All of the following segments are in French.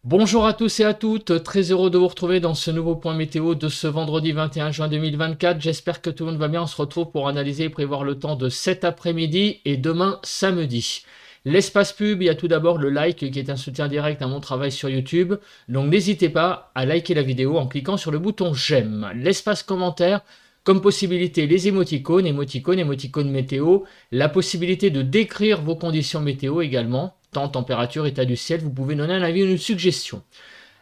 Bonjour à tous et à toutes, très heureux de vous retrouver dans ce nouveau point météo de ce vendredi 21 juin 2024. J'espère que tout le monde va bien, on se retrouve pour analyser et prévoir le temps de cet après-midi et demain samedi. L'espace pub, il y a tout d'abord le like qui est un soutien direct à mon travail sur YouTube. Donc n'hésitez pas à liker la vidéo en cliquant sur le bouton j'aime. L'espace commentaire, comme possibilité les émoticônes, émoticônes météo, la possibilité de décrire vos conditions météo également. Temps, température, état du ciel, vous pouvez donner un avis ou une suggestion.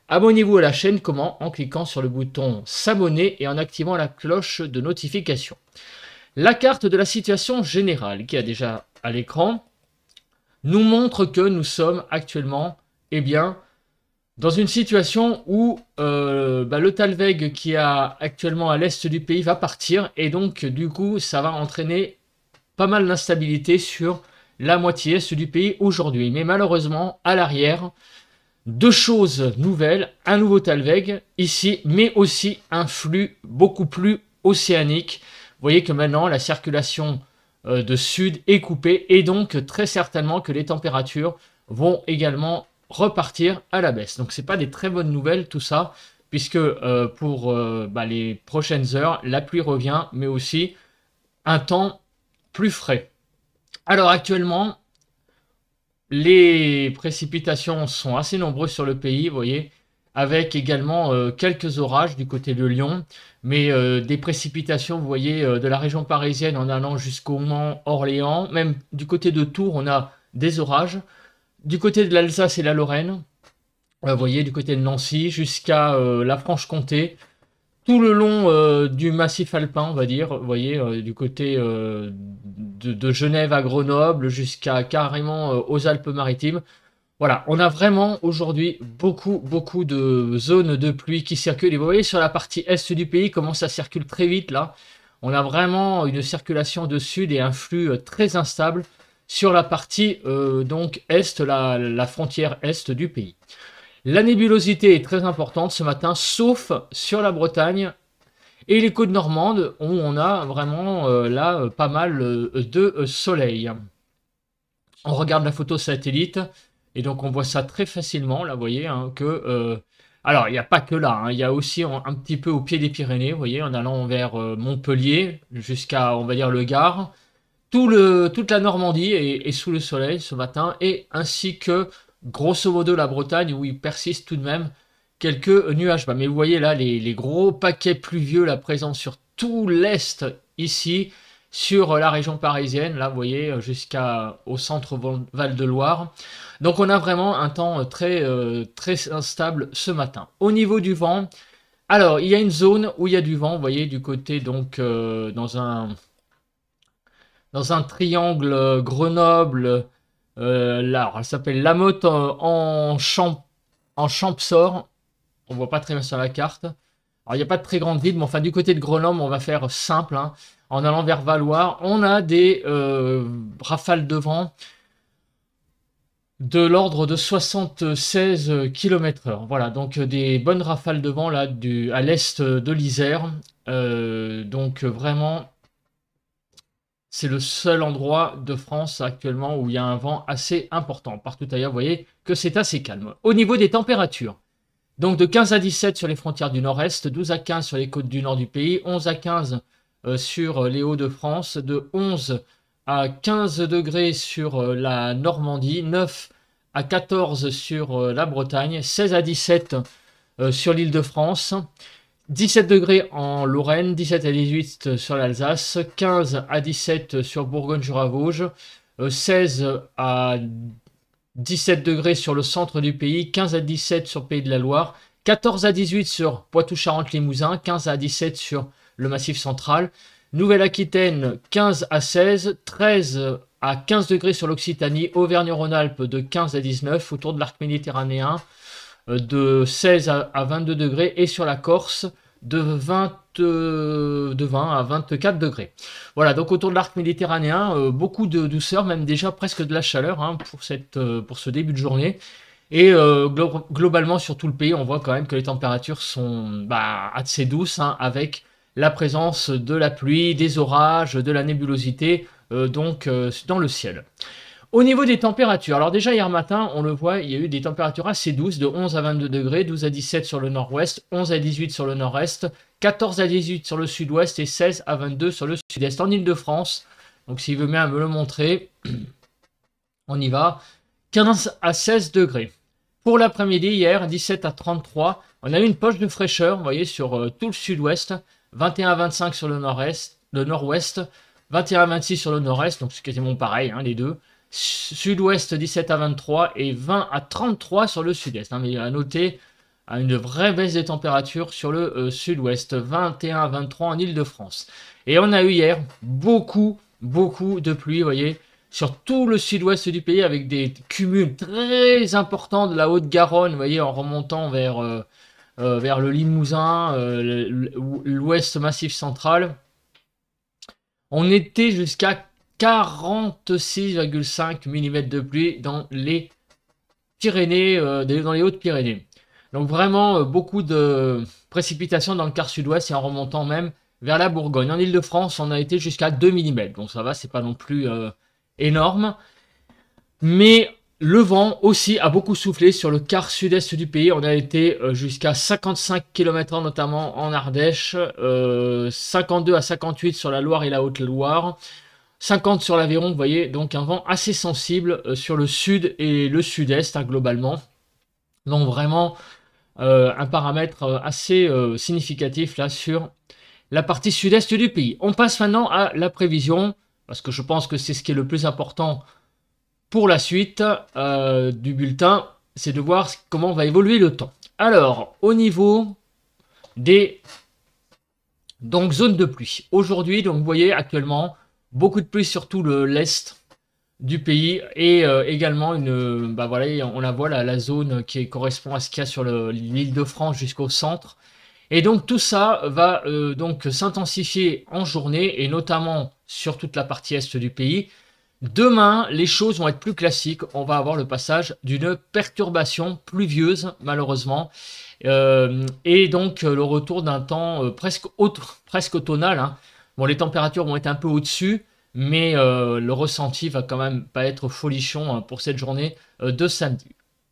Abonnez-vous à la chaîne, comment? En cliquant sur le bouton s'abonner et en activant la cloche de notification. La carte de la situation générale, qui est déjà à l'écran, nous montre que nous sommes actuellement, dans une situation où le Talweg qui est actuellement à l'est du pays va partir et donc du coup ça va entraîner pas mal d'instabilité sur la moitié est du pays aujourd'hui. Mais malheureusement, à l'arrière, deux choses nouvelles, un nouveau Talweg ici, mais aussi un flux beaucoup plus océanique. Vous voyez que maintenant, la circulation de sud est coupée et donc très certainement que les températures vont également repartir à la baisse. Donc, ce n'est pas des très bonnes nouvelles tout ça, puisque pour les prochaines heures, la pluie revient, mais aussi un temps plus frais. Alors actuellement, les précipitations sont assez nombreuses sur le pays, vous voyez, avec également quelques orages du côté de Lyon, mais des précipitations, vous voyez, de la région parisienne en allant jusqu'au Mans, Orléans, même du côté de Tours, on a des orages. Du côté de l'Alsace et la Lorraine, vous voyez, du côté de Nancy jusqu'à la Franche-Comté, tout le long du massif alpin, on va dire, vous voyez, du côté de Genève à Grenoble jusqu'à carrément aux Alpes-Maritimes. Voilà, on a vraiment aujourd'hui beaucoup de zones de pluie qui circulent. Et vous voyez sur la partie est du pays comment ça circule très vite là. On a vraiment une circulation de sud et un flux très instable sur la partie donc est, la frontière est du pays. La nébulosité est très importante ce matin, sauf sur la Bretagne et les côtes normandes, où on a vraiment là pas mal de soleil. On regarde la photo satellite, et donc on voit ça très facilement, là, vous voyez, hein, que... alors, il n'y a pas que là, hein, il y a aussi un petit peu au pied des Pyrénées, vous voyez, en allant vers Montpellier, jusqu'à, on va dire, le Gard. Toute la Normandie est sous le soleil ce matin, et ainsi que grosso modo la Bretagne où il persiste tout de même quelques nuages bas. Mais vous voyez là les gros paquets pluvieux là présents sur tout l'est ici, sur la région parisienne, là vous voyez jusqu'au centre Val-de-Loire. Donc on a vraiment un temps très instable ce matin. Au niveau du vent, alors il y a une zone où il y a du vent, vous voyez du côté donc dans un triangle Grenoble. Là, elle s'appelle La Motte en Champsaur. On voit pas très bien sur la carte. Alors, il n'y a pas de très grande ville, mais enfin, du côté de Grenoble, on va faire simple. Hein. En allant vers Valoir, on a des rafales de vent de l'ordre de 76 km/h. Voilà, donc des bonnes rafales de vent là, à l'est de l'Isère. Donc, vraiment... C'est le seul endroit de France actuellement où il y a un vent assez important. Partout ailleurs, vous voyez que c'est assez calme. Au niveau des températures, donc de 15 à 17 sur les frontières du nord-est, 12 à 15 sur les côtes du nord du pays, 11 à 15 sur les Hauts-de-France, de 11 à 15 degrés sur la Normandie, 9 à 14 sur la Bretagne, 16 à 17 sur l'Île-de-France, 17 degrés en Lorraine, 17 à 18 sur l'Alsace, 15 à 17 sur Bourgogne-Jura-Vosges, 16 à 17 degrés sur le centre du pays, 15 à 17 sur Pays de la Loire, 14 à 18 sur Poitou-Charentes-Limousin, 15 à 17 sur le Massif central, Nouvelle-Aquitaine 15 à 16, 13 à 15 degrés sur l'Occitanie, Auvergne-Rhône-Alpes de 15 à 19, autour de l'arc méditerranéen, de 16 à 22 degrés et sur la Corse de 20 à 24 degrés. Voilà, donc autour de l'arc méditerranéen, beaucoup de douceur, même déjà presque de la chaleur hein, pour ce début de journée. Et globalement sur tout le pays, on voit quand même que les températures sont assez douces hein, avec la présence de la pluie, des orages, de la nébulosité dans le ciel. Au niveau des températures, alors déjà hier matin, on le voit, il y a eu des températures assez douces, de 11 à 22 degrés, 12 à 17 sur le nord-ouest, 11 à 18 sur le nord-est, 14 à 18 sur le sud-ouest et 16 à 22 sur le sud-est. En Ile-de-France, donc s'il veut bien me le montrer, on y va, 15 à 16 degrés. Pour l'après-midi, hier, 17 à 33, on a eu une poche de fraîcheur, vous voyez, sur tout le sud-ouest, 21 à 25 sur le nord-est, le nord-ouest, 21 à 26 sur le nord-est, donc c'est quasiment pareil, hein, les deux. Sud-ouest 17 à 23 et 20 à 33 sur le sud-est. Hein, mais à noter une vraie baisse des températures sur le sud-ouest, 21 à 23 en Ile-de-France. Et on a eu hier beaucoup de pluie, vous voyez, sur tout le sud-ouest du pays avec des cumuls très importants de la Haute-Garonne, vous voyez, en remontant vers le Limousin, l'ouest massif central. On était jusqu'à 46,5 mm de pluie dans les Pyrénées, dans les Hautes-Pyrénées. Donc vraiment beaucoup de précipitations dans le quart sud-ouest et en remontant même vers la Bourgogne. En Ile-de-France, on a été jusqu'à 2 mm. Donc ça va, c'est pas non plus énorme. Mais le vent aussi a beaucoup soufflé sur le quart sud-est du pays. On a été jusqu'à 55 km/h, notamment en Ardèche, 52 à 58 sur la Loire et la Haute-Loire, 50 sur l'Aveyron, vous voyez, donc un vent assez sensible sur le sud et le sud-est, hein, globalement. Donc vraiment un paramètre assez significatif là sur la partie sud-est du pays. On passe maintenant à la prévision, parce que je pense que c'est ce qui est le plus important pour la suite du bulletin, c'est de voir comment va évoluer le temps. Alors, au niveau des zones de pluie. Aujourd'hui, donc vous voyez actuellement, beaucoup de pluie sur tout l'est du pays et également voilà, on la voit la zone qui correspond à ce qu'il y a sur l'île de France jusqu'au centre. Et donc tout ça va donc s'intensifier en journée et notamment sur toute la partie est du pays. Demain, les choses vont être plus classiques. On va avoir le passage d'une perturbation pluvieuse, malheureusement. Et donc, le retour d'un temps presque automnal. Hein. Bon, les températures vont être un peu au-dessus, mais le ressenti va quand même pas être folichon pour cette journée de samedi.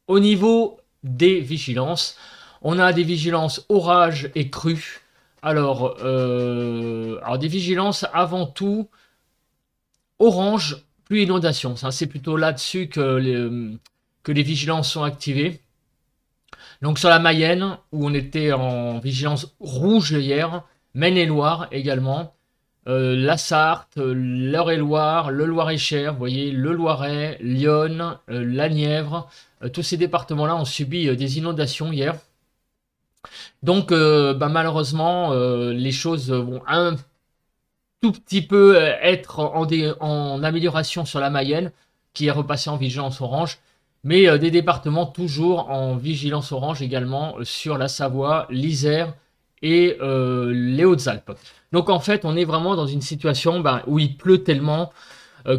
Au niveau des vigilances, on a des vigilances orage et crue. Alors des vigilances avant tout orange, pluie, inondation. C'est plutôt là-dessus que les vigilances sont activées. Donc sur la Mayenne, où on était en vigilance rouge hier, Maine-et-Loire également, la Sarthe, l'Eure-et-Loire, le Loir-et-Cher, vous voyez, le Loiret, Lyon, la Nièvre, tous ces départements-là ont subi des inondations hier. Donc malheureusement, les choses vont un tout petit peu être en amélioration sur la Mayenne, qui est repassée en vigilance orange, mais des départements toujours en vigilance orange également sur la Savoie, l'Isère et les Hautes-Alpes. Donc en fait, on est vraiment dans une situation où il pleut tellement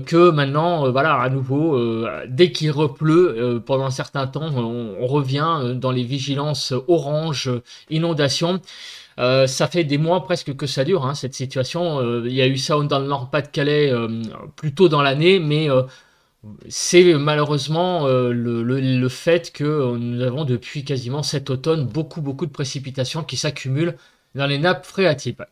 que maintenant, voilà, à nouveau, dès qu'il repleut, pendant un certain temps, on revient dans les vigilances orange, inondation. Ça fait des mois presque que ça dure, hein, cette situation. Il y a eu ça dans le Nord-Pas-de-Calais plus tôt dans l'année, mais c'est malheureusement le fait que nous avons depuis quasiment cet automne beaucoup de précipitations qui s'accumulent dans les nappes phréatiques.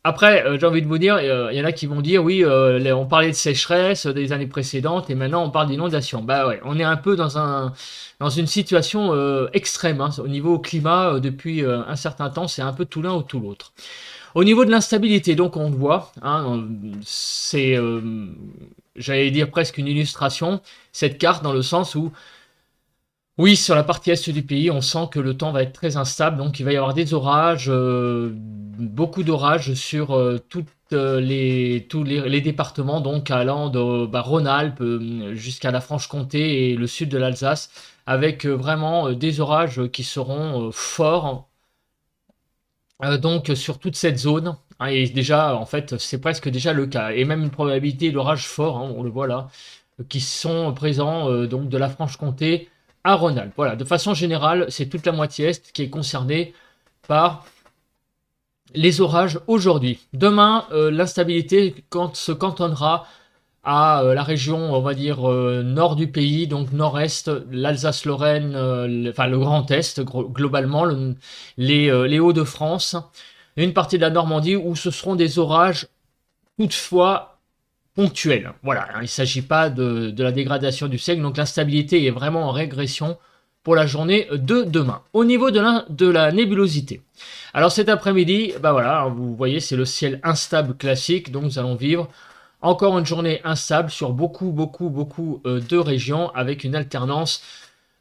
Après, j'ai envie de vous dire, il y en a qui vont dire, oui, on parlait de sécheresse des années précédentes et maintenant on parle d'inondation. Bah ouais, on est un peu dans une situation extrême, hein, au niveau climat depuis un certain temps, c'est un peu tout l'un ou tout l'autre. Au niveau de l'instabilité, donc on le voit, hein, c'est, j'allais dire presque une illustration, cette carte dans le sens où, oui, sur la partie est du pays, on sent que le temps va être très instable, donc il va y avoir des orages, beaucoup d'orages sur tous les départements, donc allant de Rhône-Alpes jusqu'à la Franche-Comté et le sud de l'Alsace, avec vraiment des orages qui seront forts, donc sur toute cette zone, hein, et déjà, en fait, c'est presque déjà le cas, et même une probabilité d'orage fort, hein, on le voit là, qui sont présents donc de la Franche-Comté à Rhône-Alpes. Voilà, de façon générale, c'est toute la moitié est qui est concernée par les orages aujourd'hui. Demain, l'instabilité se cantonnera à la région, on va dire, nord du pays, donc nord-est, l'Alsace-Lorraine, enfin le Grand Est, globalement, les Hauts-de-France, une partie de la Normandie où ce seront des orages toutefois ponctuels. Voilà, hein, il ne s'agit pas de la dégradation du siècle, donc l'instabilité est vraiment en régression pour la journée de demain. Au niveau de la nébulosité, alors cet après-midi, bah voilà, vous voyez, c'est le ciel instable classique, donc nous allons vivre encore une journée instable sur beaucoup de régions avec une alternance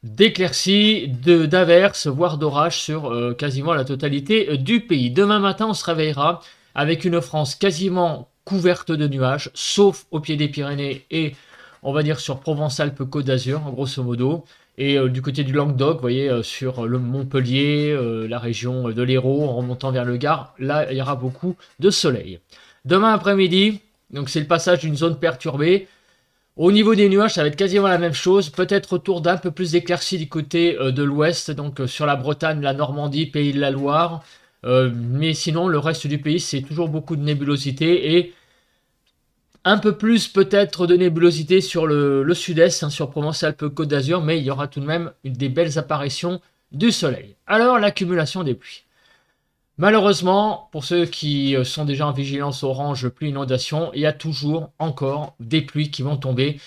d'éclaircies, d'averses, voire d'orages sur quasiment la totalité du pays. Demain matin, on se réveillera avec une France quasiment couverte de nuages, sauf au pied des Pyrénées et on va dire sur Provence-Alpes-Côte d'Azur, grosso modo. Et du côté du Languedoc, vous voyez, sur le Montpellier, la région de l'Hérault, en remontant vers le Gard, là, il y aura beaucoup de soleil. Demain après-midi, donc c'est le passage d'une zone perturbée. Au niveau des nuages, ça va être quasiment la même chose. Peut-être autour d'un peu plus d'éclaircies du côté de l'ouest, donc sur la Bretagne, la Normandie, Pays de la Loire. Mais sinon, le reste du pays, c'est toujours beaucoup de nébulosité et un peu plus peut-être de nébulosité sur le sud-est, hein, sur Provence-Alpes-Côte d'Azur, mais il y aura tout de même des belles apparitions du soleil. Alors, l'accumulation des pluies. Malheureusement, pour ceux qui sont déjà en vigilance orange pluie inondation, il y a toujours encore des pluies qui vont tomber.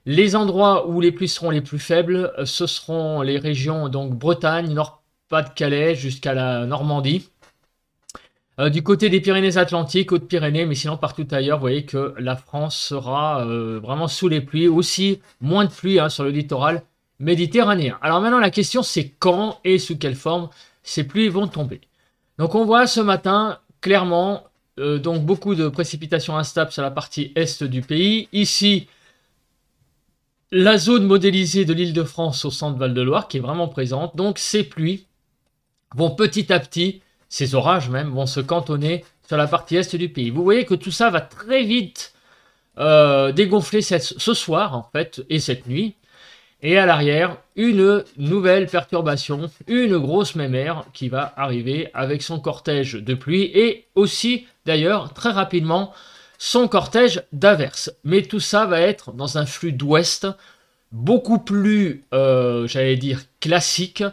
Les endroits où les pluies seront les plus faibles, ce seront les régions donc Bretagne, Nord-Pas-de-Calais jusqu'à la Normandie. Du côté des Pyrénées-Atlantiques, Hautes-Pyrénées, mais sinon partout ailleurs, vous voyez que la France sera vraiment sous les pluies. Aussi, moins de pluie hein, sur le littoral méditerranéen. Alors maintenant, la question c'est quand et sous quelle forme ces pluies vont tomber. Donc on voit ce matin, clairement, donc beaucoup de précipitations instables sur la partie est du pays. Ici, la zone modélisée de l'Île-de-France au centre Val-de-Loire qui est vraiment présente. Donc ces pluies vont petit à petit, ces orages même, vont se cantonner sur la partie est du pays. Vous voyez que tout ça va très vite dégonfler ce soir, en fait, et cette nuit. Et à l'arrière, une nouvelle perturbation, une grosse mémère qui va arriver avec son cortège de pluie et aussi, d'ailleurs, très rapidement, son cortège d'averses. Mais tout ça va être dans un flux d'ouest beaucoup plus, j'allais dire, classique,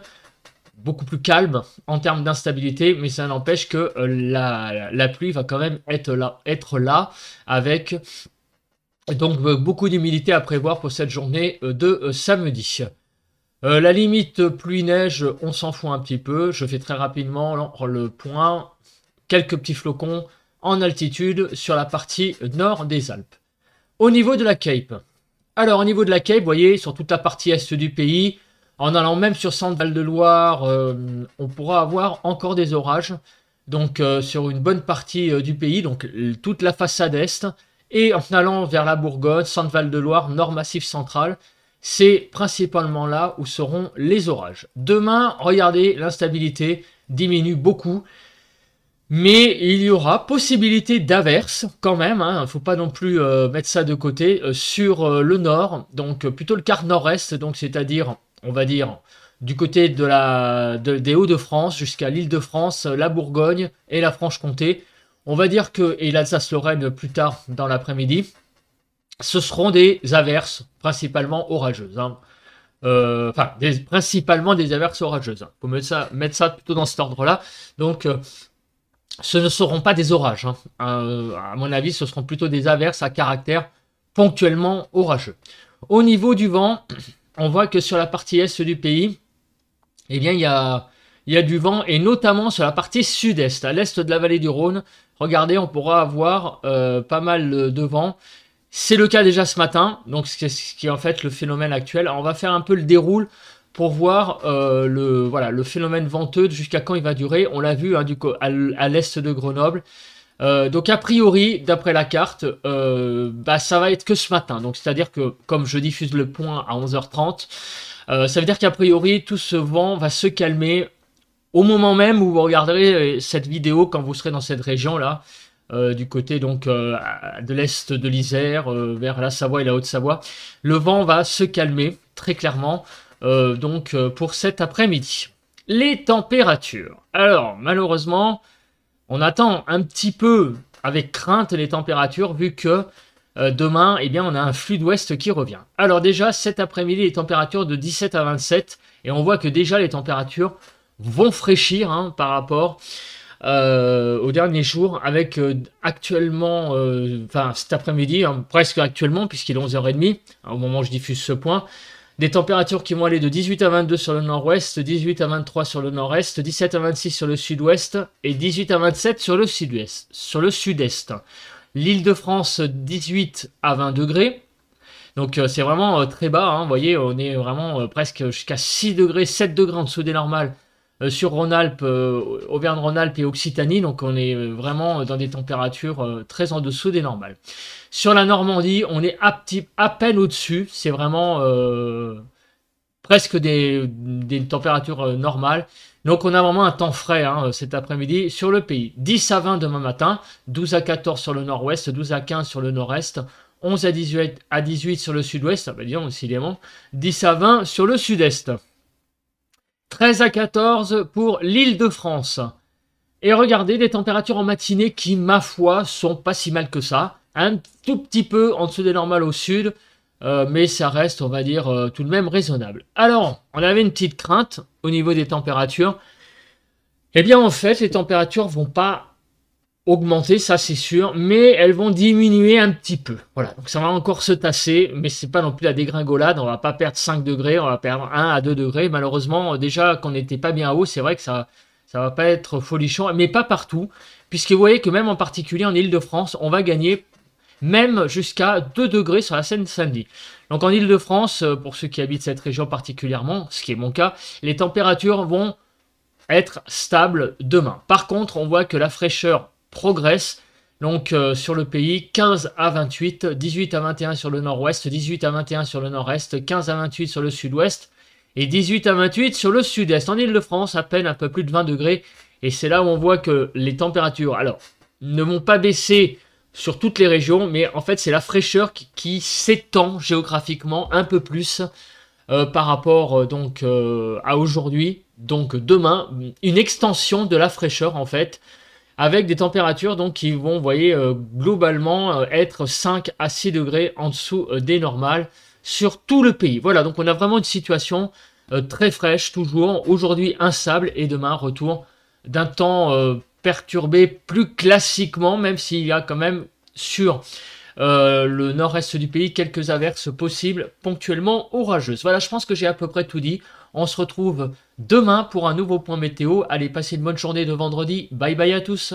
beaucoup plus calme en termes d'instabilité, mais ça n'empêche que la pluie va quand même être là avec... Donc beaucoup d'humidité à prévoir pour cette journée de samedi. La limite pluie-neige, on s'en fout un petit peu. Je fais très rapidement le point. Quelques petits flocons en altitude sur la partie nord des Alpes. Au niveau de la Cape. Alors au niveau de la Cape, vous voyez, sur toute la partie est du pays, en allant même sur Centre-Val-de-Loire, on pourra avoir encore des orages. Donc sur une bonne partie du pays, donc toute la façade est. Et en allant vers la Bourgogne, Centre-Val-de-Loire, Nord-Massif central, c'est principalement là où seront les orages. Demain, regardez, l'instabilité diminue beaucoup. Mais il y aura possibilité d'averses quand même, il ne faut pas non plus mettre ça de côté, sur le nord, donc plutôt le quart nord-est, donc c'est-à-dire, on va dire, du côté des Hauts-de-France jusqu'à l'Île-de-France, la Bourgogne et la Franche-Comté. On va dire que, et l'Alsace-Lorraine plus tard dans l'après-midi, ce seront des averses principalement orageuses. Principalement des averses orageuses. Il faut mettre ça plutôt dans cet ordre-là. Donc, ce ne seront pas des orages. À mon avis, ce seront plutôt des averses à caractère ponctuellement orageux. Au niveau du vent, on voit que sur la partie est du pays, eh bien, il y a du vent, et notamment sur la partie sud-est, à l'est de la vallée du Rhône. Regardez, on pourra avoir pas mal de vent. C'est le cas déjà ce matin, donc c'est ce qui est en fait le phénomène actuel. Alors, on va faire un peu le déroule pour voir le phénomène venteux, jusqu'à quand il va durer. On l'a vu à l'est de Grenoble. Donc a priori, d'après la carte, ça va être que ce matin. Donc c'est-à-dire que, comme je diffuse le point à 11h30, ça veut dire qu'a priori, tout ce vent va se calmer au moment même où vous regarderez cette vidéo, quand vous serez dans cette région-là, du côté donc de l'est de l'Isère, vers la Savoie et la Haute-Savoie. Le vent va se calmer, très clairement, pour cet après-midi. Les températures. Alors, malheureusement, on attend un petit peu avec crainte les températures, vu que demain, eh bien, on a un flux d'ouest qui revient. Alors déjà, cet après-midi, les températures de 17 à 27, et on voit que déjà les températures vont fraîchir hein, par rapport aux derniers jours, avec actuellement, enfin cet après-midi, hein, presque actuellement, puisqu'il est 11h30, hein, au moment où je diffuse ce point, des températures qui vont aller de 18 à 22 sur le nord-ouest, 18 à 23 sur le nord-est, 17 à 26 sur le sud-ouest, et 18 à 27 sur le sud-ouest, sur le sud-est. L'Île-de-France, 18 à 20 degrés. Donc c'est vraiment très bas, hein, vous voyez, on est vraiment presque jusqu'à 6 degrés, 7 degrés en dessous des normales sur Rhône-Alpes, Auvergne-Rhône-Alpes et Occitanie, donc on est vraiment dans des températures très en dessous des normales. Sur la Normandie, on est à peine au-dessus, c'est vraiment presque des températures normales. Donc on a vraiment un temps frais hein, cet après-midi sur le pays. 10 à 20 demain matin, 12 à 14 sur le nord-ouest, 12 à 15 sur le nord-est, 11 à 18 sur le sud-ouest, ah bah disons décidément, 10 à 20 sur le sud-est. 13 à 14 pour l'Île-de-France. Et regardez, des températures en matinée qui, ma foi, sont pas si mal que ça. Un tout petit peu en dessous des normales au sud, mais ça reste, on va dire, tout de même raisonnable. Alors, on avait une petite crainte au niveau des températures. Eh bien, en fait, les températures vont pas augmenter, ça c'est sûr, mais elles vont diminuer un petit peu. Voilà, donc ça va encore se tasser, mais c'est pas non plus la dégringolade, on va pas perdre 5 degrés, on va perdre 1 à 2 degrés. Malheureusement, déjà qu'on n'était pas bien haut, c'est vrai que ça va pas être folichon, mais pas partout, puisque vous voyez que même en particulier en Île-de-France, on va gagner même jusqu'à 2 degrés sur la Seine-Saint-Denis. Donc en Île-de-France, pour ceux qui habitent cette région particulièrement, ce qui est mon cas, les températures vont être stables demain. Par contre, on voit que la fraîcheur progresse, donc sur le pays, 15 à 28, 18 à 21 sur le nord-ouest, 18 à 21 sur le nord-est, 15 à 28 sur le sud-ouest, et 18 à 28 sur le sud-est. En Île-de-France, à peine un peu plus de 20 degrés, et c'est là où on voit que les températures, alors, ne vont pas baisser sur toutes les régions, mais en fait, c'est la fraîcheur qui s'étend géographiquement un peu plus par rapport donc à aujourd'hui, donc demain, une extension de la fraîcheur en fait, avec des températures donc qui vont, vous voyez, globalement être 5 à 6 degrés en dessous des normales sur tout le pays. Voilà, donc on a vraiment une situation très fraîche, toujours, aujourd'hui instable, et demain, retour d'un temps perturbé plus classiquement, même s'il y a quand même sur le nord-est du pays quelques averses possibles, ponctuellement orageuses. Voilà, je pense que j'ai à peu près tout dit. On se retrouve demain pour un nouveau point météo. Allez, passez une bonne journée de vendredi. Bye bye à tous.